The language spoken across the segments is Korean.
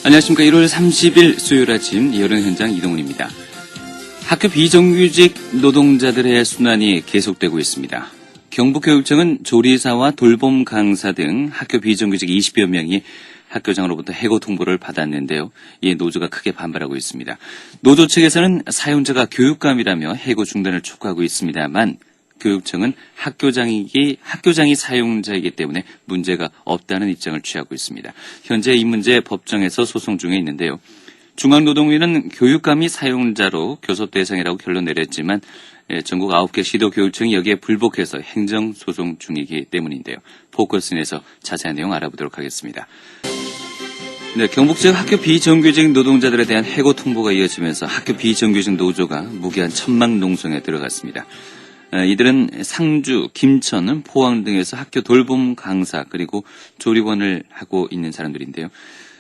안녕하십니까. 1월 30일 수요일 아침 여론 현장 이동훈입니다. 학교 비정규직 노동자들의 순환이 계속되고 있습니다. 경북교육청은 조리사와 돌봄 강사 등 학교 비정규직 20여 명이 학교장으로부터 해고 통보를 받았는데요. 이에 노조가 크게 반발하고 있습니다. 노조 측에서는 사용자가 교육감이라며 해고 중단을 촉구하고 있습니다만 교육청은 학교장이 사용자이기 때문에 문제가 없다는 입장을 취하고 있습니다. 현재 이 문제 법정에서 소송 중에 있는데요. 중앙노동위는 교육감이 사용자로 교섭 대상이라고 결론 내렸지만 전국 9개 시도교육청이 여기에 불복해서 행정소송 중이기 때문인데요. 포커스에서 자세한 내용 알아보도록 하겠습니다. 네, 경북 지역 학교 비정규직 노동자들에 대한 해고 통보가 이어지면서 학교 비정규직 노조가 무기한 천막 농성에 들어갔습니다. 이들은 상주, 김천, 포항 등에서 학교 돌봄 강사 그리고 조리원을 하고 있는 사람들인데요.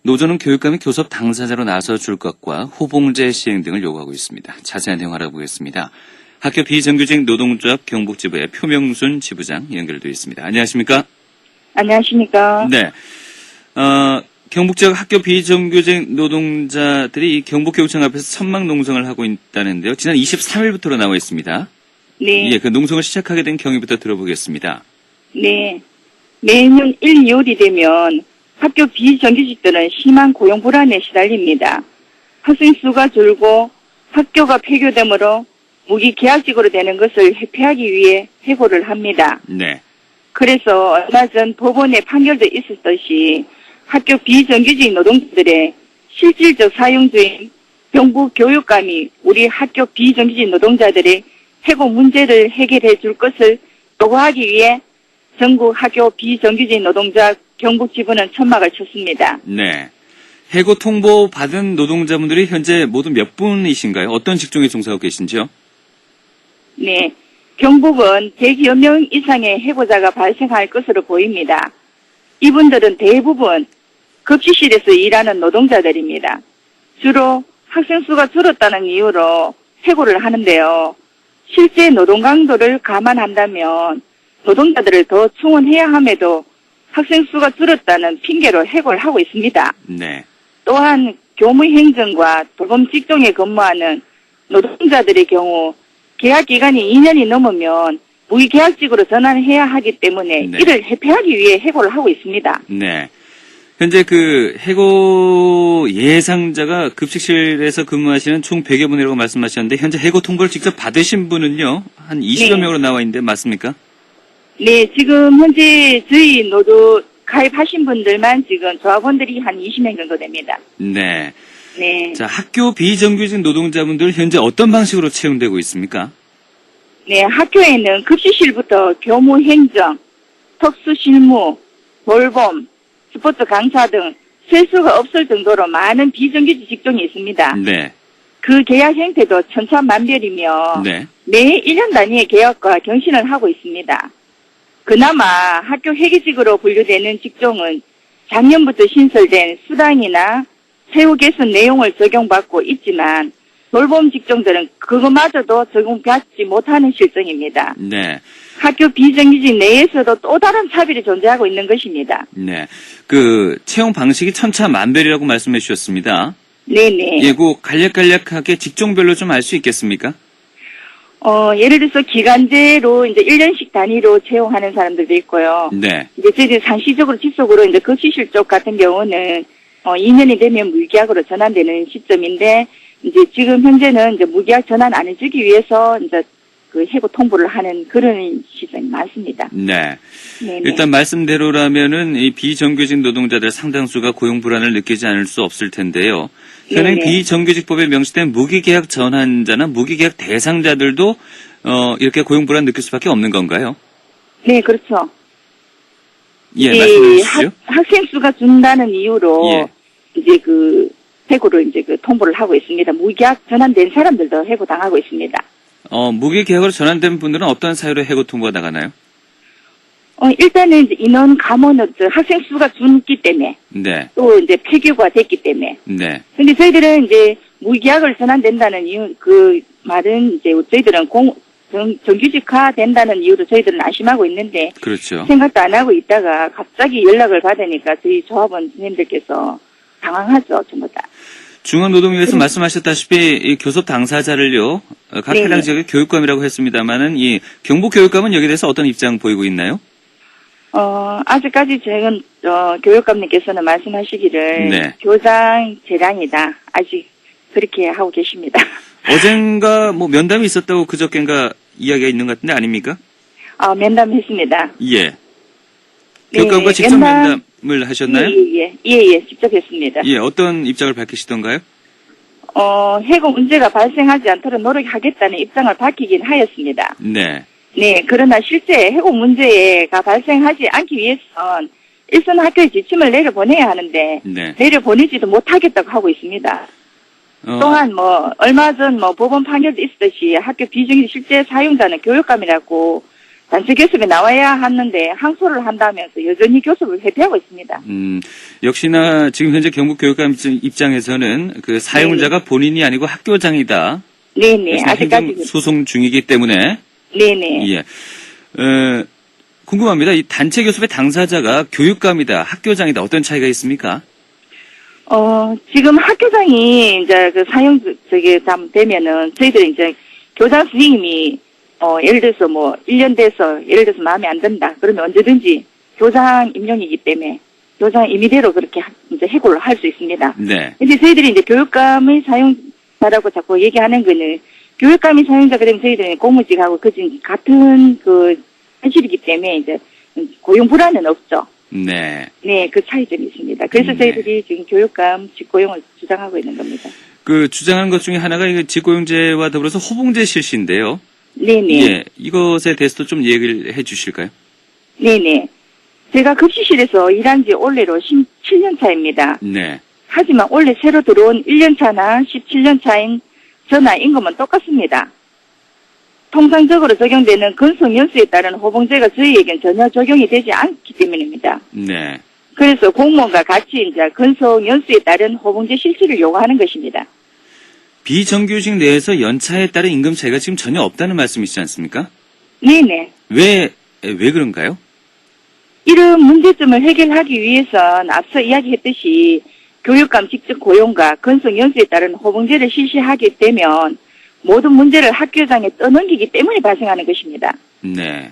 노조는 교육감이 교섭 당사자로 나서줄 것과 호봉제 시행 등을 요구하고 있습니다. 자세한 내용 알아보겠습니다. 학교 비정규직 노동조합 경북지부의 표명순 지부장 연결되어 있습니다. 안녕하십니까? 안녕하십니까? 네. 경북 지역 학교 비정규직 노동자들이 경북교육청 앞에서 천막 농성을 하고 있다는데요. 지난 23일부터로 나와 있습니다. 네. 예, 그 농성을 시작하게 된 경위부터 들어보겠습니다. 네. 매년 1, 2월이 되면 학교 비정규직들은 심한 고용 불안에 시달립니다. 학생 수가 줄고 학교가 폐교되므로 무기계약직으로 되는 것을 회피하기 위해 해고를 합니다. 네. 그래서 얼마 전 법원의 판결도 있었듯이 학교 비정규직 노동자들의 실질적 사용주인 경북교육감이 우리 학교 비정규직 노동자들의 해고 문제를 해결해 줄 것을 요구하기 위해 전국 학교 비정규직 노동자 경북지부는 천막을 쳤습니다. 네. 해고 통보 받은 노동자분들이 현재 모두 몇 분이신가요? 어떤 직종에 종사하고 계신지요? 네. 경북은 100여 명 이상의 해고자가 발생할 것으로 보입니다. 이분들은 대부분 급식실에서 일하는 노동자들입니다. 주로 학생 수가 줄었다는 이유로 해고를 하는데요. 실제 노동 강도를 감안한다면 노동자들을 더 충원해야 함에도 학생 수가 줄었다는 핑계로 해고를 하고 있습니다. 네. 또한 교무행정과 돌봄 직종에 근무하는 노동자들의 경우 계약 기간이 2년이 넘으면 무기계약직으로 전환해야 하기 때문에 네. 이를 회피하기 위해 해고를 하고 있습니다. 네. 현재 그 해고 예상자가 급식실에서 근무하시는 총 100여 분이라고 말씀하셨는데 현재 해고 통보를 직접 받으신 분은요? 한 20여 네. 명으로 나와 있는데 맞습니까? 네, 지금 현재 저희 노조 가입하신 분들만 지금 조합원들이 한 20명 정도 됩니다. 네. 네. 자, 학교 비정규직 노동자분들 현재 어떤 방식으로 채용되고 있습니까? 네, 학교에는 급식실부터 교무행정, 특수실무, 돌봄, 스포츠 강사 등 셀 수가 없을 정도로 많은 비정규직 직종이 있습니다. 네. 그 계약 형태도 천차만별이며 네. 매 1년 단위의 계약과 경신을 하고 있습니다. 그나마 학교 회계직으로 분류되는 직종은 작년부터 신설된 수당이나 세후 개선 내용을 적용받고 있지만 돌봄 직종들은 그것마저도 적용받지 못하는 실정입니다. 네. 학교 비정규직 내에서도 또 다른 차별이 존재하고 있는 것입니다. 네. 그 채용 방식이 천차만별이라고 말씀해 주셨습니다. 네네. 예, 그 간략하게 직종별로 좀 알 수 있겠습니까? 예를 들어서 기간제로 이제 1년씩 단위로 채용하는 사람들도 있고요. 네. 이제 저희들 상시적으로 지속으로 이제 급식실 쪽 같은 경우는 2년이 되면 무계약으로 전환되는 시점인데 이제 지금 현재는 이제 무계약 전환 안 해주기 위해서 이제 그 해고 통보를 하는 그런 시점이 많습니다. 네. 네네. 일단 말씀대로라면은 이 비정규직 노동자들 상당수가 고용 불안을 느끼지 않을 수 없을 텐데요. 현행 네네. 비정규직법에 명시된 무기계약 전환자나 무기계약 대상자들도 이렇게 고용 불안 느낄 수밖에 없는 건가요? 네, 그렇죠. 예, 말씀해 주시죠. 학생 수가 준다는 이유로 예. 이제 그 해고로 이제 그 통보를 하고 있습니다. 무계약 전환된 사람들도 해고 당하고 있습니다. 무기계약으로 전환된 분들은 어떤 사유로 해고 통보가 나가나요? 일단은 이제 인원 감원은 학생 수가 줄기 때문에 네. 또 이제 폐교가 됐기 때문에. 네. 근데 저희들은 이제 무계약을 전환된다는 이유, 그 말은 이제 저희들은 정규직화 된다는 이유로 저희들은 안심하고 있는데. 그렇죠. 생각도 안 하고 있다가 갑자기 연락을 받으니까 저희 조합원 선생님들께서 당황하죠, 전부 다. 중앙노동위에서 말씀하셨다시피 이 교섭 당사자를요, 각 네네. 해당 지역의 교육감이라고 했습니다만은 이 경북교육감은 여기에 대해서 어떤 입장 보이고 있나요? 아직까지 지금, 교육감님께서는 말씀하시기를 네. 교장 재량이다. 아직 그렇게 하고 계십니다. 어젠가 뭐 면담이 있었다고 그저께인가 이야기가 있는 것 같은데 아닙니까? 면담했습니다. 예. 교육감과 네, 직접 면담을 하셨나요? 예, 직접 했습니다. 예, 어떤 입장을 밝히시던가요? 해고 문제가 발생하지 않도록 노력하겠다는 입장을 밝히긴 하였습니다. 네. 네, 그러나 실제 해고 문제가 발생하지 않기 위해선 일선 학교의 지침을 내려보내야 하는데 네. 내려보내지도 못하겠다고 하고 있습니다. 또한 얼마 전 법원 판결도 있었듯이 학교 비정규직 실제 사용자는 교육감이라고 단체 교습에 나와야 하는데 항소를 한다면서 여전히 교습을 회피하고 있습니다. 역시나 지금 현재 경북교육감 입장에서는 그 사용자가 본인이 아니고 학교장이다. 네네, 아직까지. 소송 중이기 때문에. 네네. 예. 궁금합니다. 이 단체 교습의 당사자가 교육감이다, 학교장이다. 어떤 차이가 있습니까? 지금 학교장이 이제 그 되면은 저희들이 이제 교장 선생님이 예를 들어서 1년 돼서 예를 들어서 마음에 안 든다. 그러면 언제든지 교장 임용이기 때문에 교장 임의대로 그렇게 이제 해고를 할 수 있습니다. 네. 근데 저희들이 이제 교육감의 사용자라고 자꾸 얘기하는 거는 교육감의 사용자가 되면 저희들은 공무직하고 같은 그 현실이기 때문에 이제 고용 불안은 없죠. 네. 네, 그 차이점이 있습니다. 그래서 저희들이 지금 교육감 직고용을 주장하고 있는 겁니다. 그 주장하는 것 중에 하나가 이 직고용제와 더불어서 호봉제 실시인데요. 네네. 예, 이것에 대해서도 좀 얘기를 해 주실까요? 네네. 제가 급식실에서 일한 지 올해로 17년 차입니다. 네. 하지만 올해 새로 들어온 1년 차나 17년 차인 저나 임금은 똑같습니다. 통상적으로 적용되는 근속연수에 따른 호봉제가 저희에겐 전혀 적용이 되지 않기 때문입니다. 네. 그래서 공무원과 같이 이제 근속연수에 따른 호봉제 실시를 요구하는 것입니다. 비정규직 내에서 연차에 따른 임금 차이가 지금 전혀 없다는 말씀이시지 않습니까? 네네. 왜 그런가요? 이런 문제점을 해결하기 위해선 앞서 이야기했듯이 교육감 직접 고용과 근속연수에 따른 호봉제를 실시하게 되면 모든 문제를 학교장에 떠넘기기 때문에 발생하는 것입니다. 네.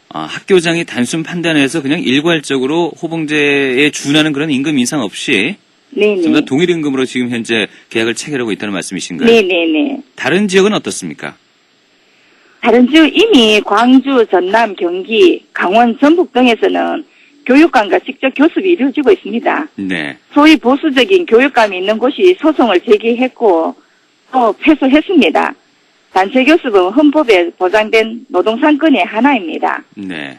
학교장이 단순 판단해서 그냥 일괄적으로 호봉제에 준하는 그런 임금 인상 없이 네네. 전부 다 동일 임금으로 지금 현재 계약을 체결하고 있다는 말씀이신가요? 네네네. 다른 지역은 어떻습니까? 다른 지역 이미 광주, 전남, 경기, 강원, 전북 등에서는 교육감과 직접 교습이 이루어지고 있습니다. 네. 소위 보수적인 교육감이 있는 곳이 소송을 제기했고 또 패소했습니다. 단체 교습은 헌법에 보장된 노동상권의 하나입니다. 네.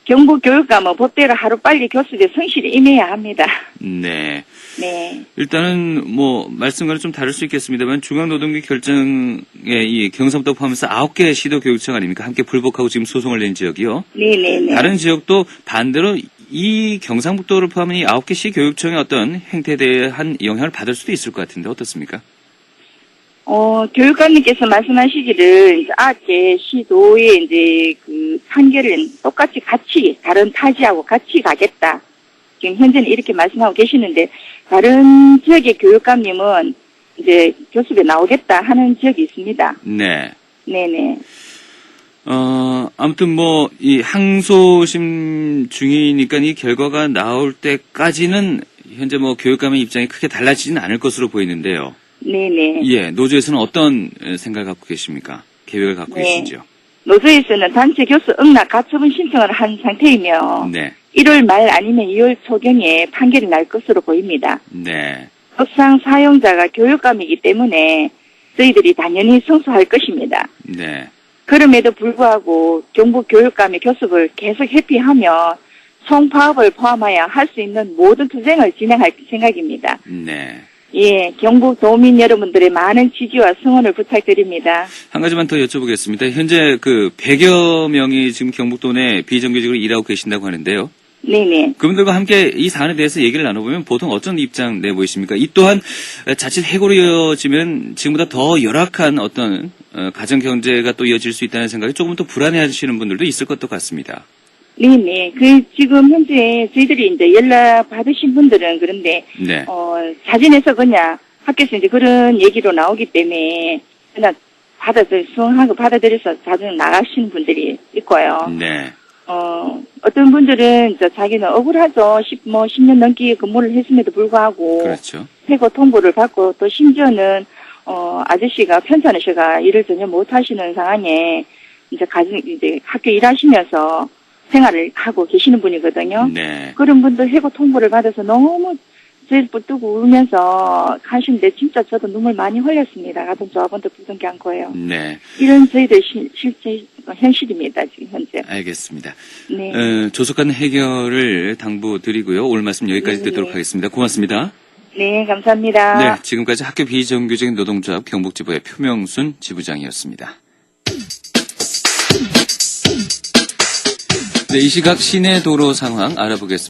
경북교육감은 법대로 하루빨리 교습에 성실히 임해야 합니다. 네. 네. 일단은 말씀과는 좀 다를 수 있겠습니다만 중앙노동위 결정에 이 경상도 포함해서 9개 시도 교육청 아닙니까? 함께 불복하고 지금 소송을 낸 지역이요. 네네네. 다른 지역도 반대로 이 경상북도를 포함한 이 9개 시 교육청의 어떤 행태에 대한 영향을 받을 수도 있을 것 같은데 어떻습니까? 교육감님께서 말씀하시기를 이제 9개 시도의 이제 그 판결은 똑같이 같이 다른 타지하고 같이 가겠다. 지금 현재는 이렇게 말씀하고 계시는데 다른 지역의 교육감님은 이제 교습에 나오겠다 하는 지역이 있습니다. 네. 네네. 아무튼 이 항소심 중이니까 이 결과가 나올 때까지는 현재 교육감의 입장이 크게 달라지지는 않을 것으로 보이는데요. 네네. 예, 노조에서는 어떤 생각을 갖고 계십니까? 계획을 갖고 계신지요? 노조에서는 단체 교수 응납 가처분 신청을 한 상태이며 네. 1월 말 아니면 2월 초경에 판결이 날 것으로 보입니다. 네. 법상 사용자가 교육감이기 때문에 저희들이 당연히 승소할 것입니다. 네. 그럼에도 불구하고 경북 교육감의 교습을 계속 회피하며 총파업을 포함하여 할 수 있는 모든 투쟁을 진행할 생각입니다. 네. 예, 경북 도민 여러분들의 많은 지지와 승원을 부탁드립니다. 한 가지만 더 여쭤보겠습니다. 현재 100여 명이 지금 경북도 내 비정규직으로 일하고 계신다고 하는데요. 네네. 그분들과 함께 이 사안에 대해서 얘기를 나눠보면 보통 어떤 입장 내보이십니까? 이 또한 자칫 해고로 이어지면 지금보다 더 열악한 어떤 가정 경제가 또 이어질 수 있다는 생각이 조금 더 불안해하시는 분들도 있을 것도 같습니다. 네네. 지금 현재 저희들이 이제 연락 받으신 분들은 그런데, 네. 자진해서 그냥 학교에서 이제 그런 얘기로 나오기 때문에 그냥 수긍하고 받아들여서 자진 나가시는 분들이 있고요. 네. 어떤 분들은 이제 자기는 억울하죠. 10년 넘게 근무를 했음에도 불구하고. 그렇죠. 해고 통보를 받고 또 심지어는, 아저씨가 편찮으셔가 일을 전혀 못 하시는 상황에 이제 이제 학교 일하시면서 생활을 하고 계시는 분이거든요. 네. 그런 분들 해고 통보를 받아서 너무 저희 붓뜨고 울면서 하시는데 진짜 저도 눈물 많이 흘렸습니다. 같은 조합원도 부둥켜 안고요. 네. 이런 저희들 실제 현실입니다. 지금 현재. 알겠습니다. 네. 조속한 해결을 당부드리고요. 오늘 말씀 여기까지 네. 듣도록 하겠습니다. 고맙습니다. 네, 감사합니다. 네, 지금까지 학교 비정규직 노동조합 경북지부의 표명순 지부장이었습니다. 네, 이 시각 시내 도로 상황 알아보겠습니다.